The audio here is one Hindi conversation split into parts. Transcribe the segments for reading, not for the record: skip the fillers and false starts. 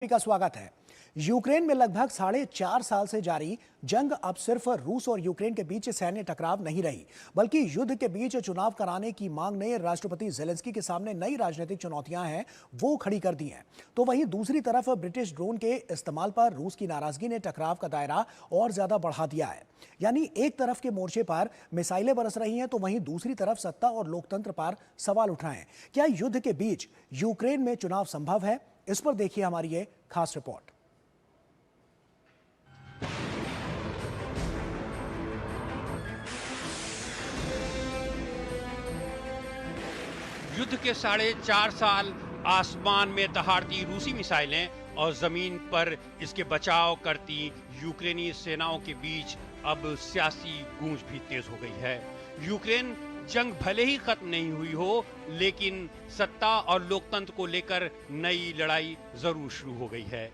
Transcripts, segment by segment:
का स्वागत है। यूक्रेन में लगभग 4.5 साल से जारी जंग अब सिर्फ रूस और यूक्रेन के बीच सैन्य टकराव नहीं रही, बल्कि युद्ध के बीच चुनाव कराने की मांग ने राष्ट्रपति जेलेंस्की के सामने नई राजनीतिक चुनौतियां हैं वो खड़ी कर दी हैं। तो वहीं दूसरी तरफ ब्रिटिश ड्रोन के इस्तेमाल पर रूस की नाराजगी ने टकराव का दायरा और ज्यादा बढ़ा दिया है। यानी एक तरफ के मोर्चे पर मिसाइलें बरस रही हैं, तो वहीं दूसरी तरफ सत्ता और लोकतंत्र पर सवाल उठ रहे हैं। क्या युद्ध के बीच यूक्रेन में चुनाव संभव है? इस पर देखिए हमारी ये खास रिपोर्ट। युद्ध के 4.5 साल, आसमान में दहाड़ती रूसी मिसाइलें और जमीन पर इसके बचाव करती यूक्रेनी सेनाओं के बीच अब सियासी गूंज भी तेज हो गई है। यूक्रेन जंग भले ही खत्म नहीं हुई हो, लेकिन सत्ता और लोकतंत्र को लेकर नई लड़ाई जरूर शुरू हो गई है।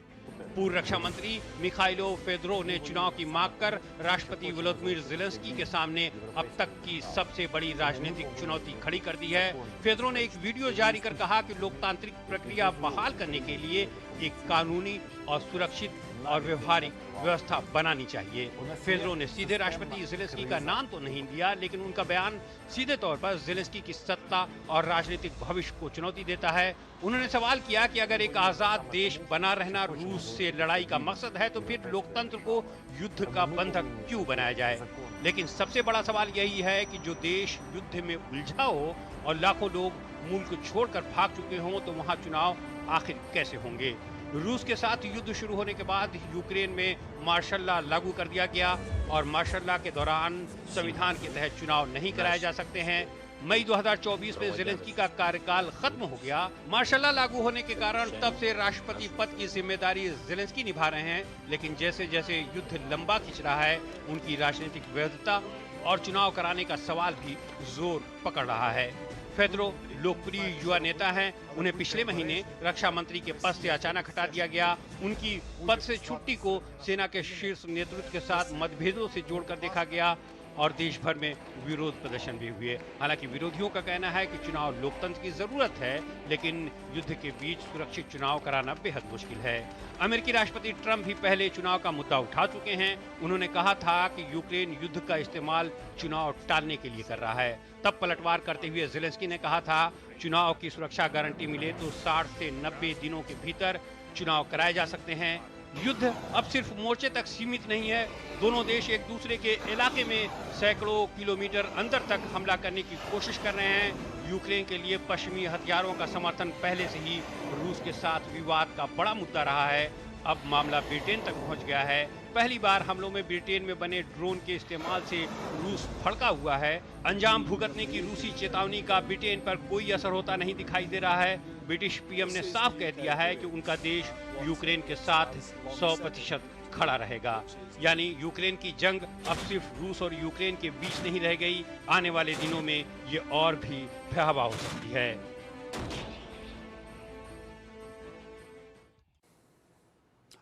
पूर्व रक्षा मंत्री मिखाइलो फेदोरोव ने चुनाव की मांग कर राष्ट्रपति वोलोदिमीर जेलेंस्की के सामने अब तक की सबसे बड़ी राजनीतिक चुनौती खड़ी कर दी है। फेदोरोव ने एक वीडियो जारी कर कहा कि लोकतांत्रिक प्रक्रिया बहाल करने के लिए एक कानूनी और सुरक्षित और व्यवहारिक व्यवस्था बनानी चाहिए। फेदोरोव ने सीधे राष्ट्रपति जेलेंस्की का नाम तो नहीं दिया, लेकिन उनका बयान सीधे तौर पर जेलेंस्की की सत्ता और राजनीतिक भविष्य को चुनौती देता है। उन्होंने सवाल किया कि अगर एक आजाद देश बना रहना रूस से लड़ाई का मकसद है, तो फिर लोकतंत्र को युद्ध का बंधक क्यों बनाया जाए। लेकिन सबसे बड़ा सवाल यही है कि जो देश युद्ध में उलझा हो और लाखों लोग मुल्क छोड़कर भाग चुके हों, तो वहां चुनाव आखिर कैसे होंगे। रूस के साथ युद्ध शुरू होने के बाद यूक्रेन में मार्शल लॉ लागू कर दिया गया और मार्शल लॉ के दौरान संविधान के तहत चुनाव नहीं कराए जा सकते हैं। मई 2024 में जेलेंस्की का कार्यकाल खत्म हो गया। मार्शल लॉ लागू होने के कारण तब से राष्ट्रपति पद की जिम्मेदारी जेलेंस्की निभा रहे हैं, लेकिन जैसे जैसे युद्ध लंबा खिंच रहा है, उनकी राजनीतिक वैधता और चुनाव कराने का सवाल भी जोर पकड़ रहा है। फेदोरोव लोकप्रिय युवा नेता हैं। उन्हें पिछले महीने रक्षा मंत्री के पद से अचानक हटा दिया गया। उनकी पद से छुट्टी को सेना के शीर्ष नेतृत्व के साथ मतभेदों से जोड़कर देखा गया और देश भर में विरोध प्रदर्शन भी हुए। हालांकि विरोधियों का कहना है कि चुनाव लोकतंत्र की जरूरत है, लेकिन युद्ध के बीच सुरक्षित चुनाव कराना बेहद मुश्किल है। अमेरिकी राष्ट्रपति ट्रंप भी पहले चुनाव का मुद्दा उठा चुके हैं। उन्होंने कहा था कि यूक्रेन युद्ध का इस्तेमाल चुनाव टालने के लिए कर रहा है। तब पलटवार करते हुए जेलेंस्की ने कहा था, चुनाव की सुरक्षा गारंटी मिले तो 60 से 90 दिनों के भीतर चुनाव कराए जा सकते हैं। युद्ध अब सिर्फ मोर्चे तक सीमित नहीं है। दोनों देश एक दूसरे के इलाके में सैकड़ों किलोमीटर अंदर तक हमला करने की कोशिश कर रहे हैं। यूक्रेन के लिए पश्चिमी हथियारों का समर्थन पहले से ही रूस के साथ विवाद का बड़ा मुद्दा रहा है। अब मामला ब्रिटेन तक पहुंच गया है। पहली बार हमलों में ब्रिटेन में बने ड्रोन के इस्तेमाल से रूस भड़का हुआ है। अंजाम भुगतने की रूसी चेतावनी का ब्रिटेन पर कोई असर होता नहीं दिखाई दे रहा है। ब्रिटिश पीएम ने साफ कह दिया है कि उनका देश यूक्रेन के साथ 100% खड़ा रहेगा। यानी यूक्रेन की जंग अब सिर्फ रूस और यूक्रेन के बीच नहीं रह गई, आने वाले दिनों में ये और भी भयावह हो सकती है।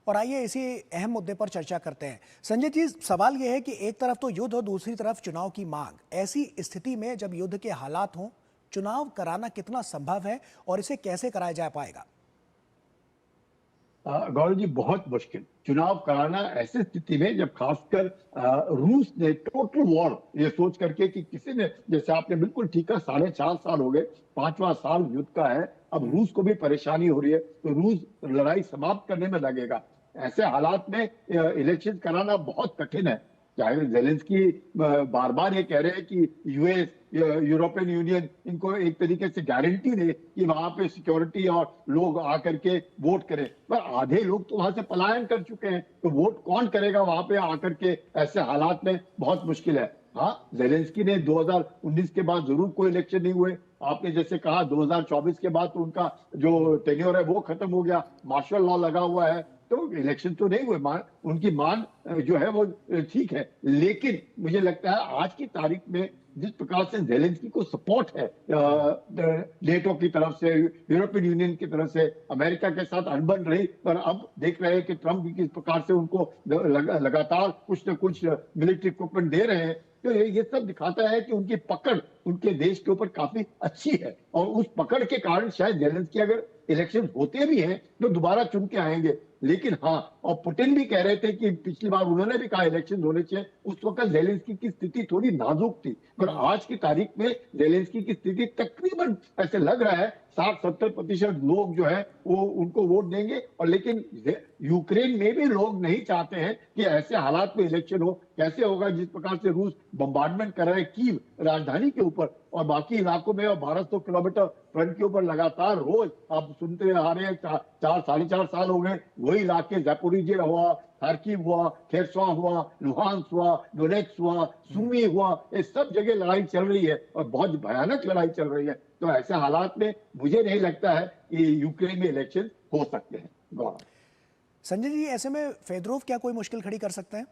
और आइए इसी अहम मुद्दे पर चर्चा करते हैं। संजय जी, सवाल यह है कि एक तरफ तो युद्ध और दूसरी तरफ चुनाव की मांग। ऐसी स्थिति में जब युद्ध के हालात हों, चुनाव कराना कितना संभव है और इसे कैसे कराया जा पाएगा? गौरव जी, बहुत मुश्किल चुनाव कराना ऐसी स्थिति में जब खासकर रूस ने टोटल वॉर ये सोच करके कि किसी ने, जैसे आपने बिल्कुल ठीक है, 4.5 साल हो गए, 5वां साल युद्ध का है, अब रूस को भी परेशानी हो रही है, तो रूस लड़ाई समाप्त करने में लगेगा। ऐसे हालात में इलेक्शन कराना बहुत कठिन है। चाहे जेलेंस्की बार बार ये कह रहे हैं कि यूएस, यूरोपियन यूनियन इनको एक तरीके से गारंटी दे कि वहां पे सिक्योरिटी और लोग आकर के वोट करें, पर आधे लोग तो वहां से पलायन कर चुके हैं, तो वोट कौन करेगा वहां पे आकर के? ऐसे हालात में बहुत मुश्किल है। हाँ, जेलेंस्की ने 2019 के बाद जरूर कोई इलेक्शन नहीं हुए। आपने जैसे कहा 2024 के बाद तो उनका जो टेन्योर है वो खत्म हो गया, मार्शल लॉ लगा हुआ है, तो इलेक्शन तो नहीं हुए। उनकी मान जो है वो ठीक है, लेकिन मुझे लगता है आज की तारीख में जिस प्रकार से जेलेंस्की को सपोर्ट है नेटो की तरफ से, यूरोपियन यूनियन की तरफ से, अमेरिका के साथ अनबन रही, पर अब देख रहे हैं कि ट्रंप किस प्रकार से उनको लगातार कुछ न कुछ मिलिट्री इक्विपमेंट दे रहे हैं, तो ये सब दिखाता है कि उनकी पकड़ उनके देश के ऊपर काफी अच्छी है, और उस पकड़ के कारण शायद जेलेंस्की अगर इलेक्शन होते भी हैं तो दोबारा चुन के आएंगे। लेकिन हाँ, और पुतिन भी कह रहे थे कि पिछली बार उन्होंने भी कहा इलेक्शन होने चाहिए, उस वक्त जेलेंस्की की स्थिति थोड़ी नाजुक थी, पर आज की तारीख में जेलेंस्की की स्थिति तकरीबन ऐसे लग रहा है 60-70% लोग जो है वो उनको वोट देंगे। और लेकिन यूक्रेन में भी लोग नहीं चाहते हैं कि ऐसे हालात में इलेक्शन हो। कैसे होगा जिस प्रकार से रूस बम्बार्डमेंट कर रहा है कीव राजधानी के ऊपर और बाकी इलाकों में, और 1200 किलोमीटर फ्रंट के ऊपर लगातार रोज आप सुनते आ रहे हैं, 4-4.5 साल हो गए वही इलाके, ज़ैपोरिजिया हुआ, खार्किव हुआ, खेरसॉन हुआ, लुहांस्क हुआ, डोनेट्स्क हुआ, सुमी हुआ, ये सब जगह लड़ाई चल रही है और बहुत भयानक लड़ाई चल रही है। तो ऐसे हालात में मुझे नहीं लगता है कि यूक्रेन में इलेक्शन हो सकते हैं। गौरव, संजय जी, ऐसे में फेदरोव क्या कोई मुश्किल खड़ी कर सकते हैं?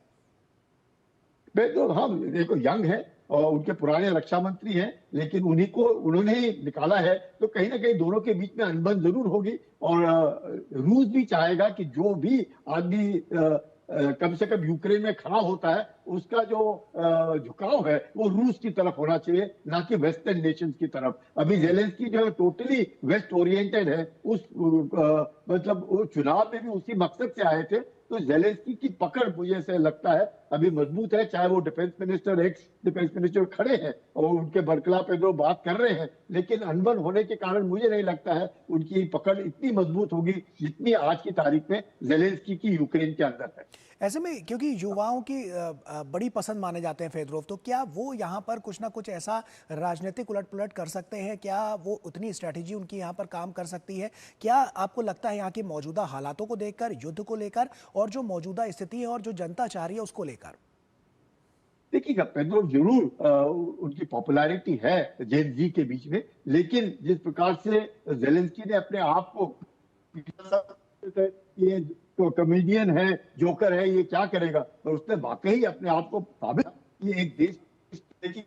तो हम देखो यंग है और उनके पुराने रक्षा मंत्री हैं, लेकिन उन्हीं को उन्होंने ही निकाला है, तो कहीं ना कहीं दोनों के बीच में अनबन जरूर होगी। और रूस भी चाहेगा कि जो भी आदमी कम से कम यूक्रेन में खड़ा होता है उसका जो झुकाव है वो रूस की तरफ होना चाहिए, ना कि वेस्टर्न नेशंस की तरफ। अभी जेलेंस्की जो है टोटली वेस्ट ओरिएंटेड है, उस मतलब वो चुनाव में भी उसी मकसद से आए थे। तो जेलेंस्की की पकड़ मुझे ऐसे लगता है अभी मजबूत है, चाहे वो defence minister, x defence minister खड़े हैं और उनके बरकला पे जो बात कर रहे हैं, लेकिन अनबन होने के कारण मुझे नहीं लगता है उनकी पकड़ इतनी मजबूत होगी जितनी आज की तारीख में जेलेंस्की की यूक्रेन के अंदर है। ऐसे में क्योंकि युवाओं की बड़ी पसंद माने जाते हैं फेदरोव, तो क्या वो यहाँ पर कुछ ना कुछ ऐसा राजनीतिक उलट-पुलट कर सकते हैं? क्या वो उतनी स्ट्रैटेजी उनकी यहाँ पर काम कर सकती है? क्या आपको लगता है यहाँ के मौजूदा हालातों को देखकर, युद्ध को लेकर और जो मौजूदा स्थिति है और जो जनता चाह रही है उसको लेकर? देखिएगा, पेद्रोव जरूर उनकी पॉपुलैरिटी है जेन जी के बीच में, लेकिन जिस प्रकार से जेलेंस्की ने अपने आप को ये तो कॉमेडियन है, जोकर है, ये क्या करेगा, और उसने वाकई अपने आप को साबित किया। ये एक देश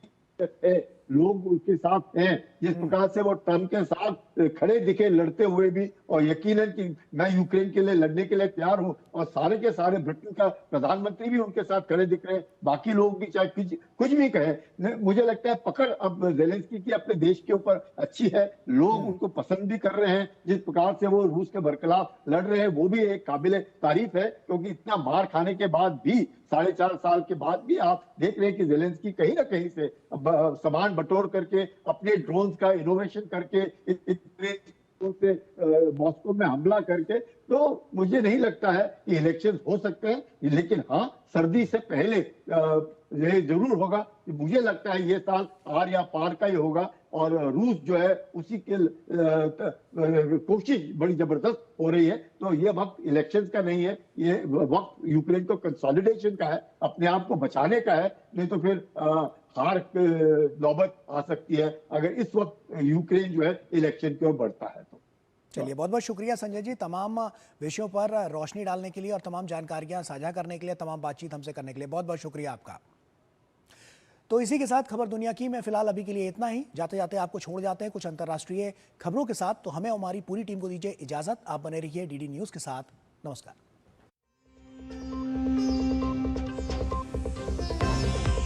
है, लोग उसके साथ हैं। जिस प्रकार से वो ट्रम्प के साथ खड़े दिखे लड़ते हुए भी, और यकीनन कि मैं यूक्रेन के लिए लड़ने के लिए तैयार हूं, और सारे के सारे ब्रिटेन का प्रधानमंत्री भी उनके साथ खड़े दिख रहे हैं, बाकी लोग भी चाहे कुछ भी कहें। मुझे लगता है पकड़ अब जेलेंस्की की अपने देश के ऊपर अच्छी है, लोग उनको पसंद भी कर रहे हैं। जिस प्रकार से वो रूस के बरखिलाफ लड़ रहे हैं वो भी एक काबिले तारीफ है, क्योंकि इतना मार खाने के बाद भी, 4.5 साल के बाद भी आप देख रहे हैं कि जेलेंस्की कहीं ना कहीं से सामान बटोर करके, अपने ड्रोन्स का इनोवेशन करके, से मॉस्को में हमला करके, तो मुझे नहीं लगता है कि इलेक्शन हो सकते हैं। लेकिन हाँ, सर्दी से पहले ये जरूर होगा कि मुझे लगता है ये साल आर या पार का ही होगा, और रूस जो है उसी के कोशिश बड़ी जबरदस्त हो रही है। तो ये वक्त इलेक्शंस का नहीं है, ये वक्त यूक्रेन को कंसोलिडेशन का है, अपने आप को बचाने का है। नहीं तो फिर हार नौबत आ सकती है अगर इस वक्त यूक्रेन जो है इलेक्शन की ओर बढ़ता है तो। चलिए, बहुत बहुत शुक्रिया संजय जी, तमाम विषयों पर रोशनी डालने के लिए और तमाम जानकारियां साझा करने के लिए, तमाम बातचीत हमसे करने के लिए बहुत बहुत शुक्रिया आपका। तो इसी के साथ खबर दुनिया की मैं फिलहाल अभी के लिए इतना ही। जाते जाते आपको छोड़ जाते हैं कुछ अंतर्राष्ट्रीय खबरों के साथ, तो हमें हमारी पूरी टीम को दीजिए इजाजत। आप बने रहिए डीडी न्यूज़ के साथ। नमस्कार।